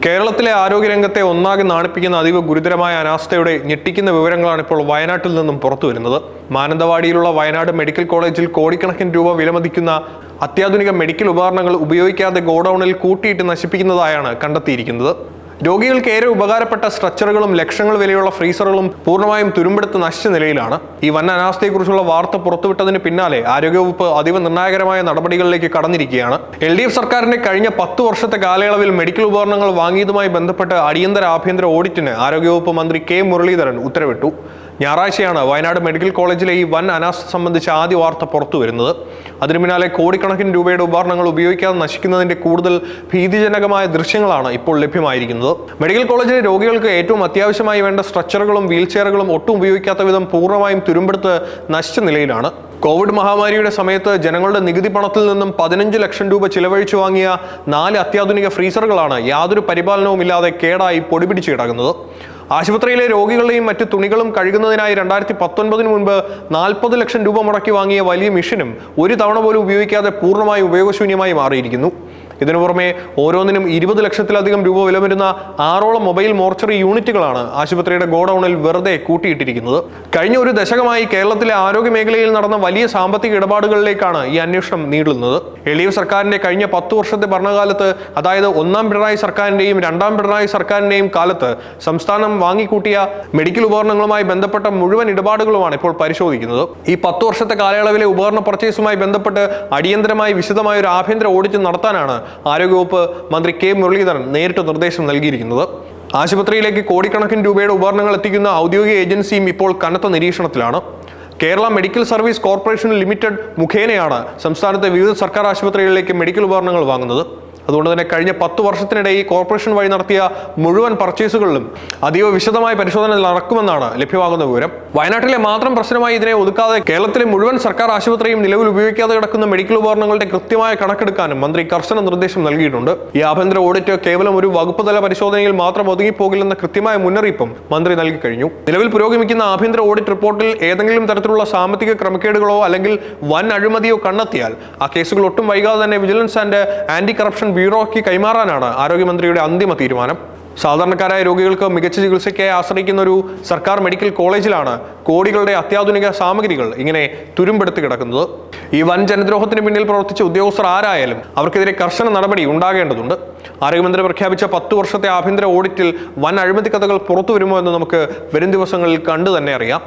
കേരളത്തിലെ ആരോഗ്യരംഗത്തെ ഒന്നാകെ നാണിപ്പിക്കുന്ന അതീവ ഗുരുതരമായ അനാസ്ഥയുടെ ഞെട്ടിക്കുന്ന വിവരങ്ങളാണ് ഇപ്പോൾ വയനാട്ടിൽ നിന്നും പുറത്തുവരുന്നത്. മാനന്തവാടിയിലുള്ള വയനാട് മെഡിക്കൽ കോളേജിൽ കോടിക്കണക്കിന് രൂപ വിലമതിക്കുന്ന അത്യാധുനിക മെഡിക്കൽ ഉപകരണങ്ങൾ ഉപയോഗിക്കാതെ ഗോഡൌണിൽ കൂട്ടിയിട്ട് നശിപ്പിക്കുന്നതായാണ് കണ്ടെത്തിയിരിക്കുന്നത്. രോഗികൾക്ക് ഏറെ ഉപകാരപ്പെട്ട സ്ട്രക്ചറുകളും ലക്ഷങ്ങൾ വിലയുള്ള ഫ്രീസറുകളും പൂർണ്ണമായും തുരുമ്പെടുത്ത് നശിച്ച നിലയിലാണ്. ഈ വൻ അനാസ്ഥയെക്കുറിച്ചുള്ള വാർത്ത പുറത്തുവിട്ടതിന് പിന്നാലെ ആരോഗ്യവകുപ്പ് അതീവ നിർണായകമായ നടപടികളിലേക്ക് കടന്നിരിക്കുകയാണ്. LDF സർക്കാരിന്റെ കഴിഞ്ഞ 10 വർഷത്തെ കാലയളവിൽ മെഡിക്കൽ ഉപകരണങ്ങൾ വാങ്ങിയതുമായി ബന്ധപ്പെട്ട് അടിയന്തര ആഭ്യന്തര ഓഡിറ്റിന് ആരോഗ്യവകുപ്പ് മന്ത്രി K മുരളീധരൻ ഉത്തരവിട്ടു. ഞായറാഴ്ചയാണ് വയനാട് മെഡിക്കൽ കോളേജിലെ ഈ വൻ അനാസ്ഥ സംബന്ധിച്ച ആദ്യ വാർത്ത പുറത്തു വരുന്നത്. അതിനു പിന്നാലെ കോടിക്കണക്കിന് രൂപയുടെ ഉപകരണങ്ങൾ ഉപയോഗിക്കാതെ നശിക്കുന്നതിന്റെ കൂടുതൽ ഭീതിജനകമായ ദൃശ്യങ്ങളാണ് ഇപ്പോൾ ലഭ്യമായിരിക്കുന്നത്. മെഡിക്കൽ കോളേജിലെ രോഗികൾക്ക് ഏറ്റവും അത്യാവശ്യമായി വേണ്ട സ്ട്രക്ചറുകളും വീൽചെയറുകളും ഒട്ടും ഉപയോഗിക്കാത്ത വിധം പൂർണ്ണമായും തുരുമ്പെടുത്ത് നശിച്ച നിലയിലാണ്. കോവിഡ് മഹാമാരിയുടെ സമയത്ത് ജനങ്ങളുടെ നികുതി പണത്തിൽ നിന്നും 15 ലക്ഷം രൂപ ചിലവഴിച്ചു വാങ്ങിയ 4 അത്യാധുനിക ഫ്രീസറുകളാണ് യാതൊരു പരിപാലനവും ഇല്ലാതെ കേടായി പൊടിപിടിച്ച് കിടക്കുന്നത്. ആശുപത്രിയിലെ രോഗികളുടെയും മറ്റ് തുണികളും കഴുകുന്നതിനായി 2019 മുൻപ് 40 ലക്ഷം രൂപ മുടക്കി വാങ്ങിയ വലിയ മെഷീനും ഒരു തവണ പോലും ഉപയോഗിക്കാതെ പൂർണ്ണമായി ഉപയോഗശൂന്യമായി മാറിയിരിക്കുന്നു. ഇതിനു പുറമെ ഓരോന്നിനും 20 ലക്ഷത്തിലധികം രൂപ വില വരുന്ന 6ഓളം മൊബൈൽ മോർച്ചറി യൂണിറ്റുകളാണ് ആശുപത്രിയുടെ ഗോഡൌണിൽ വെറുതെ കൂട്ടിയിട്ടിരിക്കുന്നത്. കഴിഞ്ഞ ഒരു ദശകമായി കേരളത്തിലെ ആരോഗ്യ മേഖലയിൽ നടന്ന വലിയ സാമ്പത്തിക ഇടപാടുകളിലേക്കാണ് ഈ അന്വേഷണം നീളുന്നത്. LDF സർക്കാരിന്റെ കഴിഞ്ഞ 10 വർഷത്തെ ഭരണകാലത്ത്, അതായത് 1ാം പിണറായി സർക്കാരിന്റെയും 2ാം പിണറായി സർക്കാരിന്റെയും കാലത്ത് സംസ്ഥാനം വാങ്ങിക്കൂട്ടിയ മെഡിക്കൽ ഉപകരണങ്ങളുമായി ബന്ധപ്പെട്ട മുഴുവൻ ഇടപാടുകളുമാണ് ഇപ്പോൾ പരിശോധിക്കുന്നത്. ഈ 10 വർഷത്തെ കാലയളവിലെ ഉപകരണ പർച്ചേസുമായി ബന്ധപ്പെട്ട് അടിയന്തരമായി വിശദമായ ഒരു ആഭ്യന്തര ഓഡിറ്റ് നടത്താനാണ് ആരോഗ്യവകുപ്പ് മന്ത്രി K മുരളീധരൻ നേരിട്ട് നിർദ്ദേശം നൽകിയിരിക്കുന്നത്. ആശുപത്രിയിലേക്ക് കോടിക്കണക്കിന് രൂപയുടെ ഉപകരണങ്ങൾ എത്തിക്കുന്ന ഔദ്യോഗിക ഏജൻസിയും ഇപ്പോൾ കനത്ത നിരീക്ഷണത്തിലാണ്. Kerala medical service corporation limited മുഖേനയാണ് സംസ്ഥാനത്തെ വിവിധ സർക്കാർ ആശുപത്രികളിലേക്ക് മെഡിക്കൽ ഉപകരണങ്ങൾ വാങ്ങുന്നത്. അതുകൊണ്ട് തന്നെ കഴിഞ്ഞ 10 വർഷത്തിനിടെ ഈ കോർപ്പറേഷൻ വഴി നടത്തിയ മുഴുവൻ പർച്ചേസുകളിലും അതീവ വിശദമായ പരിശോധന നടക്കുമെന്നാണ് ലഭ്യമാകുന്ന വിവരം. വയനാട്ടിലെ മാത്രം പ്രശ്നമായി ഇതിനെ ഒതുക്കാതെ കേരളത്തിലെ മുഴുവൻ സർക്കാർ ആശുപത്രിയും നിലവിൽ ഉപയോഗിക്കാതെ കിടക്കുന്ന മെഡിക്കൽ ഉപകരണങ്ങളുടെ കൃത്യമായ കണക്കെടുക്കാനും മന്ത്രി കർശന നിർദ്ദേശം നൽകിയിട്ടുണ്ട്. ഈ ആഭ്യന്തര ഓഡിറ്റ് കേവലം ഒരു വകുപ്പ് തല പരിശോധനയിൽ മാത്രം ഒതുങ്ങിപ്പോകില്ലെന്ന കൃത്യമായ മുന്നറിയിപ്പും മന്ത്രി നൽകി കഴിഞ്ഞു. നിലവിൽ പുരോഗമിക്കുന്ന ആഭ്യന്തര ഓഡിറ്റ് റിപ്പോർട്ടിൽ ഏതെങ്കിലും തരത്തിലുള്ള സാമ്പത്തിക ക്രമക്കേടുകളോ അല്ലെങ്കിൽ വൻ അഴിമതിയോ കണ്ടെത്തിയാൽ ആ കേസുകൾ ഒട്ടും വൈകാതെ തന്നെ വിജിലൻസ് ആൻഡ് ആന്റി കറപ്ഷൻ ബ്യൂറോയ്ക്ക് കൈമാറാനാണ് ആരോഗ്യമന്ത്രിയുടെ അന്തിമ തീരുമാനം. സാധാരണക്കാരായ രോഗികൾക്ക് മികച്ച ചികിത്സയ്ക്കായി ആശ്രയിക്കുന്ന ഒരു സർക്കാർ മെഡിക്കൽ കോളേജിലാണ് കോടികളുടെ അത്യാധുനിക സാമഗ്രികൾ ഇങ്ങനെ തുരുമ്പെടുത്ത് കിടക്കുന്നത്. ഈ വൻ ജനദ്രോഹത്തിന് പിന്നിൽ പ്രവർത്തിച്ച ഉദ്യോഗസ്ഥർ ആരായാലും അവർക്കെതിരെ കർശന നടപടി ഉണ്ടാകേണ്ടതുണ്ട്. ആരോഗ്യമന്ത്രി പ്രഖ്യാപിച്ച 10 വർഷത്തെ ആഭ്യന്തര ഓഡിറ്റിൽ വൻ അഴിമതി കഥകൾ പുറത്തു വരുമോ എന്ന് നമുക്ക് വരും ദിവസങ്ങളിൽ കണ്ടു തന്നെ അറിയാം.